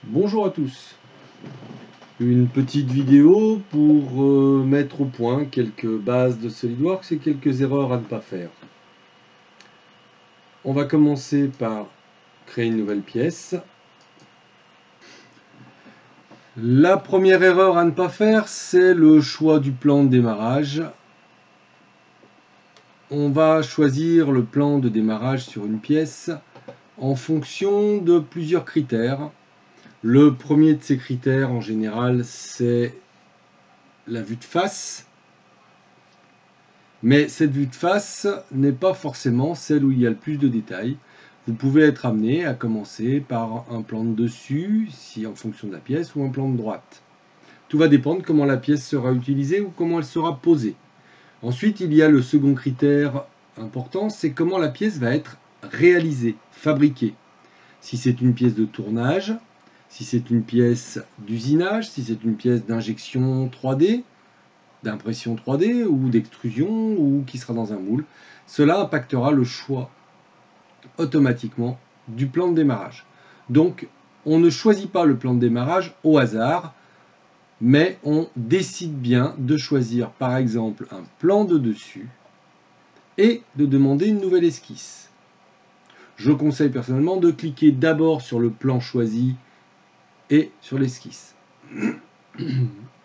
Bonjour à tous, une petite vidéo pour mettre au point quelques bases de SolidWorks et quelques erreurs à ne pas faire. On va commencer par créer une nouvelle pièce. La première erreur à ne pas faire, c'est le choix du plan de démarrage. On va choisir le plan de démarrage sur une pièce en fonction de plusieurs critères. Le premier de ces critères, en général, c'est la vue de face. Mais cette vue de face n'est pas forcément celle où il y a le plus de détails. Vous pouvez être amené à commencer par un plan de dessus, si en fonction de la pièce, ou un plan de droite. Tout va dépendre comment la pièce sera utilisée ou comment elle sera posée. Ensuite, il y a le second critère important, c'est comment la pièce va être réalisée, fabriquée. Si c'est une pièce de tournage, si c'est une pièce d'usinage, si c'est une pièce d'injection 3D, d'impression 3D ou d'extrusion ou qui sera dans un moule, cela impactera le choix automatiquement du plan de démarrage. Donc, on ne choisit pas le plan de démarrage au hasard, mais on décide bien de choisir par exemple un plan de dessus et de demander une nouvelle esquisse. Je conseille personnellement de cliquer d'abord sur le plan choisi et sur l'esquisse.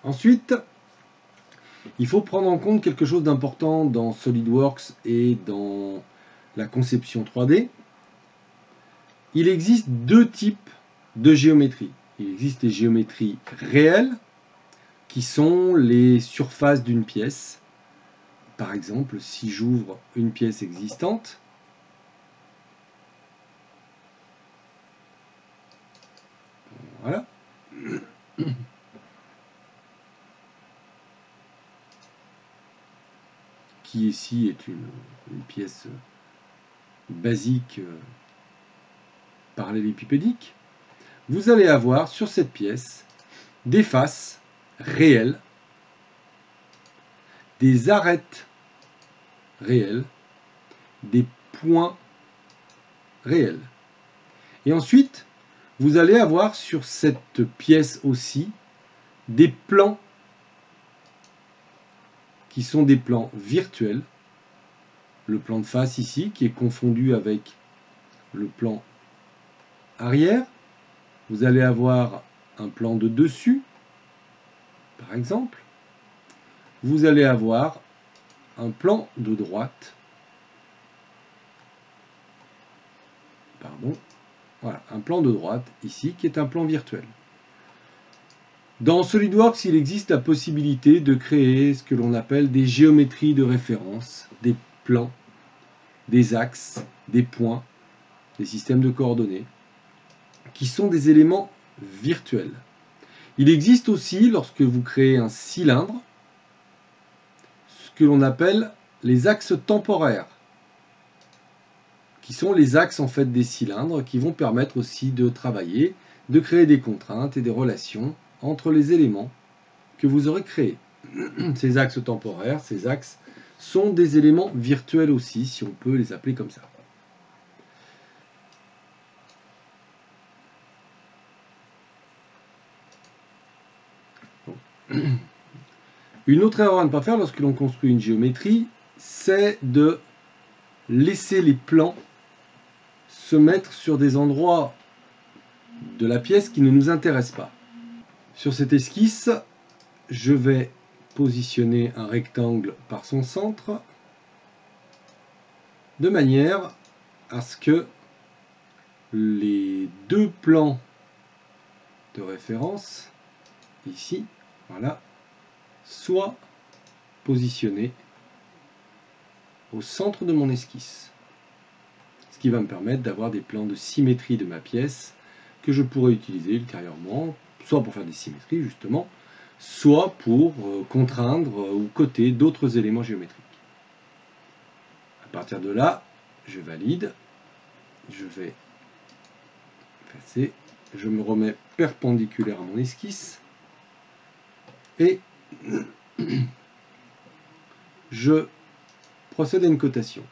Ensuite, il faut prendre en compte quelque chose d'important dans SolidWorks et dans la conception 3D. Il existe deux types de géométrie. Il existe les géométries réelles, qui sont les surfaces d'une pièce. Par exemple, si j'ouvre une pièce existante, voilà. Qui ici est une pièce basique parallélépipédique. Vous allez avoir sur cette pièce des faces réelles, des arêtes réelles, des points réels. Et ensuite, vous allez avoir sur cette pièce aussi des plans qui sont des plans virtuels. Le plan de face ici qui est confondu avec le plan arrière. Vous allez avoir un plan de dessus, par exemple. Vous allez avoir un plan de droite. Pardon. Voilà, un plan de droite ici qui est un plan virtuel. Dans SolidWorks, il existe la possibilité de créer ce que l'on appelle des géométries de référence, des plans, des axes, des points, des systèmes de coordonnées, qui sont des éléments virtuels. Il existe aussi, lorsque vous créez un cylindre, ce que l'on appelle les axes temporaires, qui sont les axes en fait des cylindres, qui vont permettre aussi de travailler, de créer des contraintes et des relations entre les éléments que vous aurez créés. Ces axes temporaires, ces axes sont des éléments virtuels aussi, si on peut les appeler comme ça. Une autre erreur à ne pas faire lorsque l'on construit une géométrie, c'est de laisser les plans se mettre sur des endroits de la pièce qui ne nous intéressent pas. Sur cette esquisse, je vais positionner un rectangle par son centre de manière à ce que les deux plans de référence, ici, voilà, soient positionnés au centre de mon esquisse. Ce qui va me permettre d'avoir des plans de symétrie de ma pièce que je pourrais utiliser ultérieurement, soit pour faire des symétries justement, soit pour contraindre ou coter d'autres éléments géométriques. À partir de là, je valide, je vais effacer, je me remets perpendiculaire à mon esquisse et je procède à une cotation.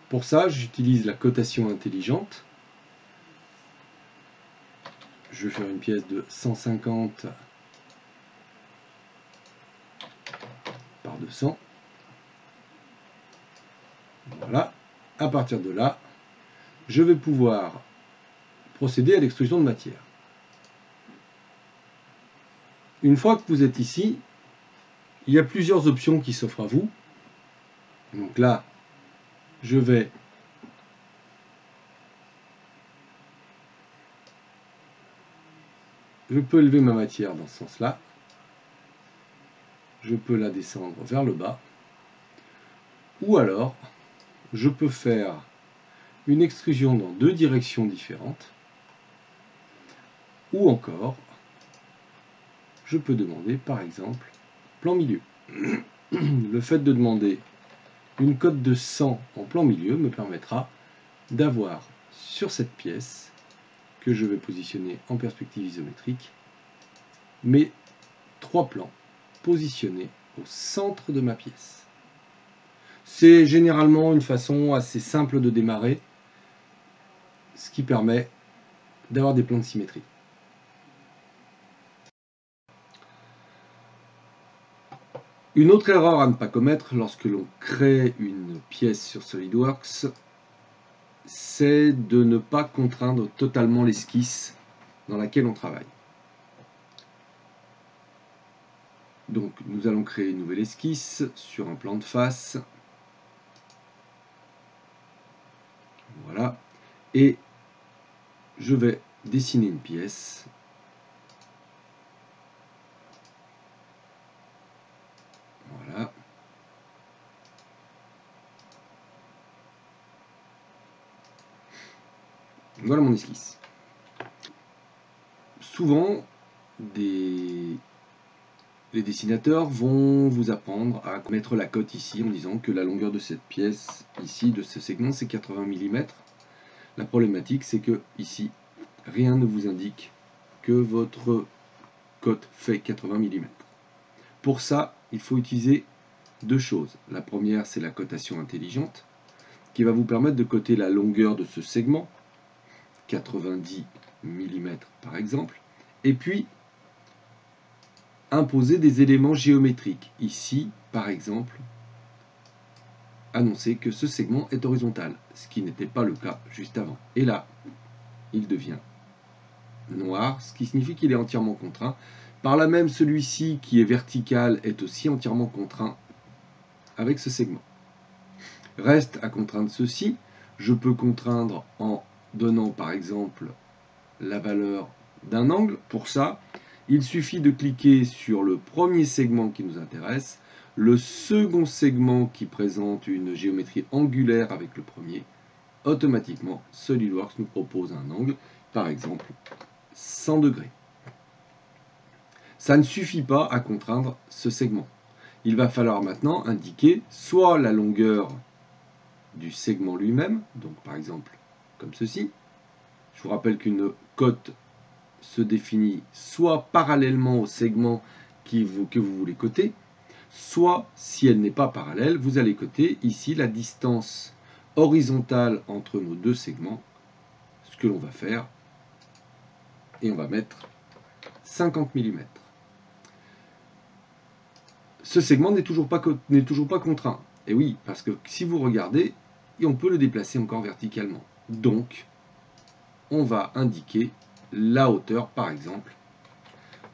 Pour ça, j'utilise la cotation intelligente. je vais faire une pièce de 150 par 200. Voilà. À partir de là, je vais pouvoir procéder à l'extrusion de matière. Une fois que vous êtes ici, il y a plusieurs options qui s'offrent à vous. Donc là, je peux élever ma matière dans ce sens-là. Je peux la descendre vers le bas. Ou alors, je peux faire une extrusion dans deux directions différentes. Ou encore, je peux demander, par exemple, plan milieu. Le fait de demander une cote de 100 en plan milieu me permettra d'avoir sur cette pièce, que je vais positionner en perspective isométrique, mes trois plans positionnés au centre de ma pièce. C'est généralement une façon assez simple de démarrer, ce qui permet d'avoir des plans de symétrie. Une autre erreur à ne pas commettre lorsque l'on crée une pièce sur SolidWorks, c'est de ne pas contraindre totalement l'esquisse dans laquelle on travaille. Donc nous allons créer une nouvelle esquisse sur un plan de face. Voilà. Et je vais dessiner une pièce. Voilà. Voilà mon esquisse. Souvent, les dessinateurs vont vous apprendre à mettre la cote ici en disant que la longueur de cette pièce, ici, de ce segment, c'est 80 mm. La problématique, c'est que ici, rien ne vous indique que votre cote fait 80 mm. Pour ça, il faut utiliser deux choses. La première, c'est la cotation intelligente, qui va vous permettre de coter la longueur de ce segment, 90 mm par exemple, et puis imposer des éléments géométriques. Ici, par exemple, annoncer que ce segment est horizontal, ce qui n'était pas le cas juste avant. Et là, il devient noir, ce qui signifie qu'il est entièrement contraint. Par là même, celui-ci qui est vertical est aussi entièrement contraint avec ce segment. Reste à contraindre ceci. Je peux contraindre en donnant par exemple la valeur d'un angle. Pour ça, il suffit de cliquer sur le premier segment qui nous intéresse, le second segment qui présente une géométrie angulaire avec le premier. Automatiquement, SolidWorks nous propose un angle, par exemple 100 degrés. Ça ne suffit pas à contraindre ce segment. Il va falloir maintenant indiquer soit la longueur du segment lui-même, donc par exemple comme ceci. Je vous rappelle qu'une cote se définit soit parallèlement au segment que vous voulez coter, soit, si elle n'est pas parallèle, vous allez coter ici la distance horizontale entre nos deux segments, ce que l'on va faire, et on va mettre 50 mm. Ce segment n'est toujours pas contraint. Et oui, parce que si vous regardez, on peut le déplacer encore verticalement. Donc, on va indiquer la hauteur, par exemple,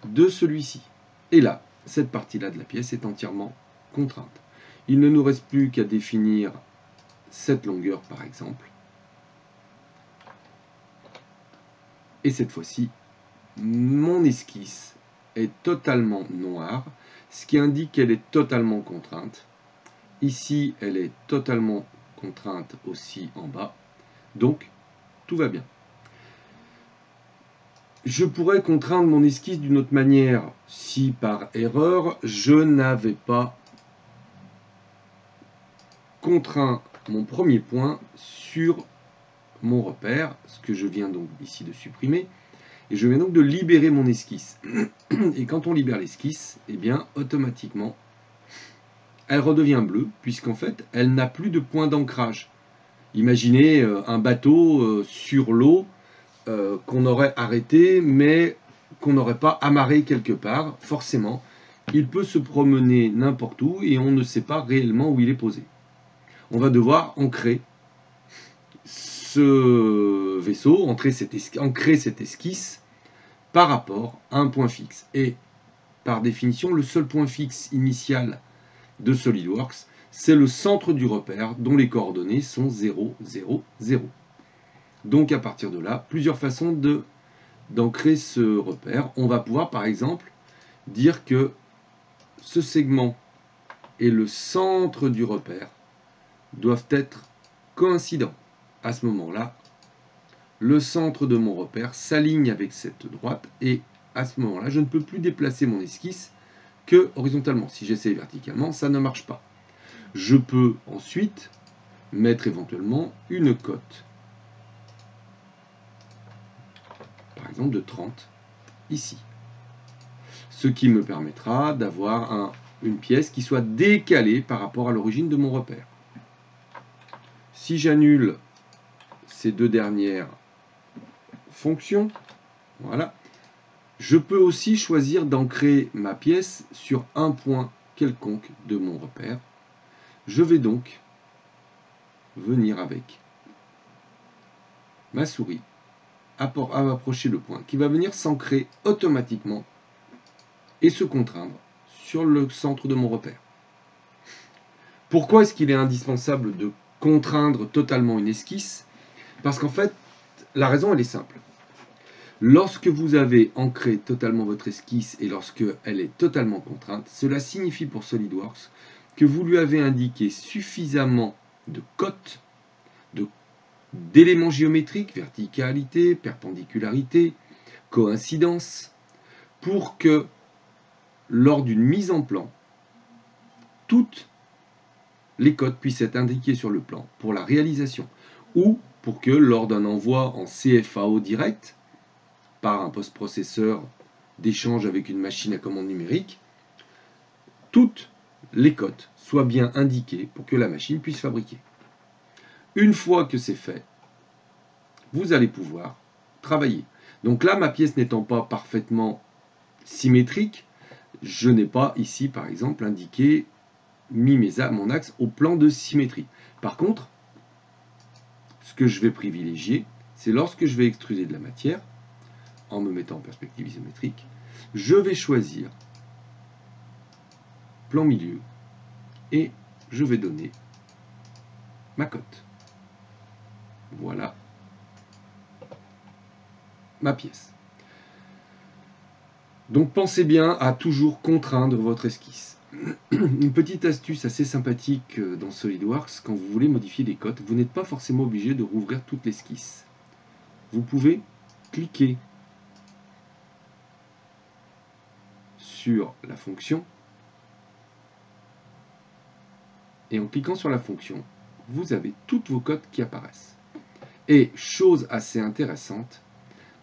de celui-ci. Et là, cette partie-là de la pièce est entièrement contrainte. Il ne nous reste plus qu'à définir cette longueur, par exemple. Et cette fois-ci, mon esquisse est totalement noire, ce qui indique qu'elle est totalement contrainte. Ici, elle est totalement contrainte aussi en bas. Donc, tout va bien. Je pourrais contraindre mon esquisse d'une autre manière si par erreur je n'avais pas contraint mon premier point sur mon repère, ce que je viens donc ici de supprimer, et je viens donc de libérer mon esquisse. Et quand on libère l'esquisse, eh bien automatiquement elle redevient bleue, puisqu'en fait elle n'a plus de point d'ancrage. Imaginez un bateau sur l'eau qu'on aurait arrêté, mais qu'on n'aurait pas amarré quelque part. Forcément, il peut se promener n'importe où et on ne sait pas réellement où il est posé. On va devoir ancrer ce vaisseau, ancrer cette esquisse par rapport à un point fixe. Et par définition, le seul point fixe initial de SolidWorks, c'est le centre du repère dont les coordonnées sont 0, 0, 0. Donc à partir de là, plusieurs façons d'ancrer ce repère. On va pouvoir par exemple dire que ce segment et le centre du repère doivent être coïncidents. À ce moment-là, le centre de mon repère s'aligne avec cette droite et à ce moment-là, je ne peux plus déplacer mon esquisse que horizontalement. Si j'essaie verticalement, ça ne marche pas. Je peux ensuite mettre éventuellement une cote, par exemple de 30, ici. Ce qui me permettra d'avoir une pièce qui soit décalée par rapport à l'origine de mon repère. Si j'annule ces deux dernières fonctions, voilà, je peux aussi choisir d'ancrer ma pièce sur un point quelconque de mon repère. Je vais donc venir avec ma souris approcher le point qui va venir s'ancrer automatiquement et se contraindre sur le centre de mon repère. Pourquoi est-ce qu'il est indispensable de contraindre totalement une esquisse? Parce qu'en fait, la raison elle est simple. Lorsque vous avez ancré totalement votre esquisse et lorsque elle est totalement contrainte, cela signifie pour SolidWorks que vous lui avez indiqué suffisamment de cotes, d'éléments géométriques, verticalité, perpendicularité, coïncidence, pour que lors d'une mise en plan, toutes les cotes puissent être indiquées sur le plan pour la réalisation, ou pour que lors d'un envoi en CFAO direct, par un post-processeur d'échange avec une machine à commande numérique, toutes les cotes soient bien indiquées pour que la machine puisse fabriquer. Une fois que c'est fait, vous allez pouvoir travailler. Donc là, ma pièce n'étant pas parfaitement symétrique, je n'ai pas ici, par exemple, indiqué, mis mon axe au plan de symétrie. Par contre, ce que je vais privilégier, c'est lorsque je vais extruder de la matière, en me mettant en perspective isométrique, je vais choisir plan milieu et je vais donner ma cote. Voilà ma pièce. Donc pensez bien à toujours contraindre votre esquisse. Une petite astuce assez sympathique dans SolidWorks, quand vous voulez modifier des cotes, vous n'êtes pas forcément obligé de rouvrir toute l'esquisse. Vous pouvez cliquer sur la fonction et en cliquant sur la fonction, vous avez toutes vos cotes qui apparaissent. Et chose assez intéressante,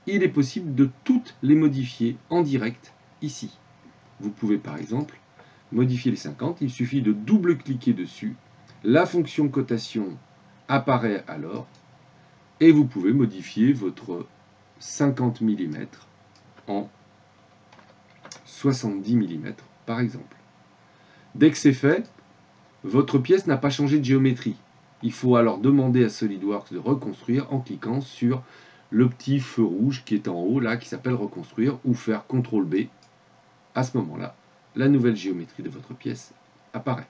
il est possible de toutes les modifier en direct ici. Vous pouvez par exemple modifier les 50, il suffit de double-cliquer dessus, la fonction cotation apparaît alors, et vous pouvez modifier votre 50 mm en 70 mm par exemple. Dès que c'est fait, votre pièce n'a pas changé de géométrie. Il faut alors demander à SolidWorks de reconstruire en cliquant sur le petit feu rouge qui est en haut, là, qui s'appelle reconstruire, ou faire CTRL B. À ce moment-là, la nouvelle géométrie de votre pièce apparaît.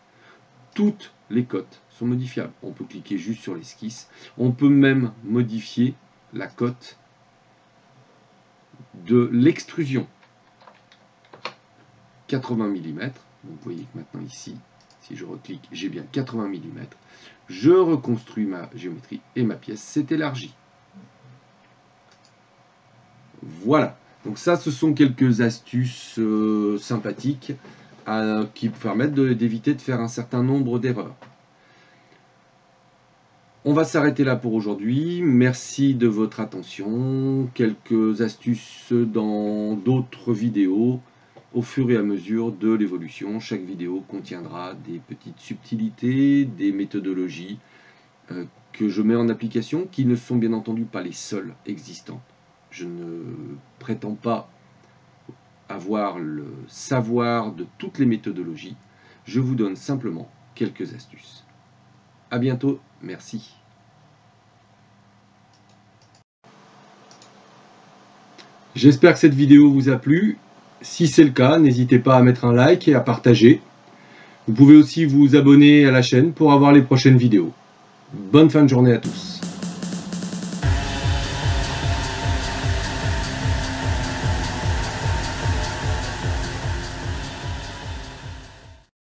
Toutes les cotes sont modifiables. On peut cliquer juste sur l'esquisse. On peut même modifier la cote de l'extrusion. 80 mm. Vous voyez que maintenant ici, si je reclique, j'ai bien 80 mm. Je reconstruis ma géométrie et ma pièce s'est élargie. Voilà. Donc ça, ce sont quelques astuces sympathiques qui permettent d'éviter de faire un certain nombre d'erreurs. On va s'arrêter là pour aujourd'hui. Merci de votre attention. Quelques astuces dans d'autres vidéos au fur et à mesure de l'évolution. Chaque vidéo contiendra des petites subtilités, des méthodologies que je mets en application, qui ne sont bien entendu pas les seules existantes Je ne prétends pas avoir le savoir de toutes les méthodologies. Je vous donne simplement quelques astuces. À bientôt, merci. J'espère que cette vidéo vous a plu. Si c'est le cas, n'hésitez pas à mettre un like et à partager. Vous pouvez aussi vous abonner à la chaîne pour avoir les prochaines vidéos. Bonne fin de journée à tous.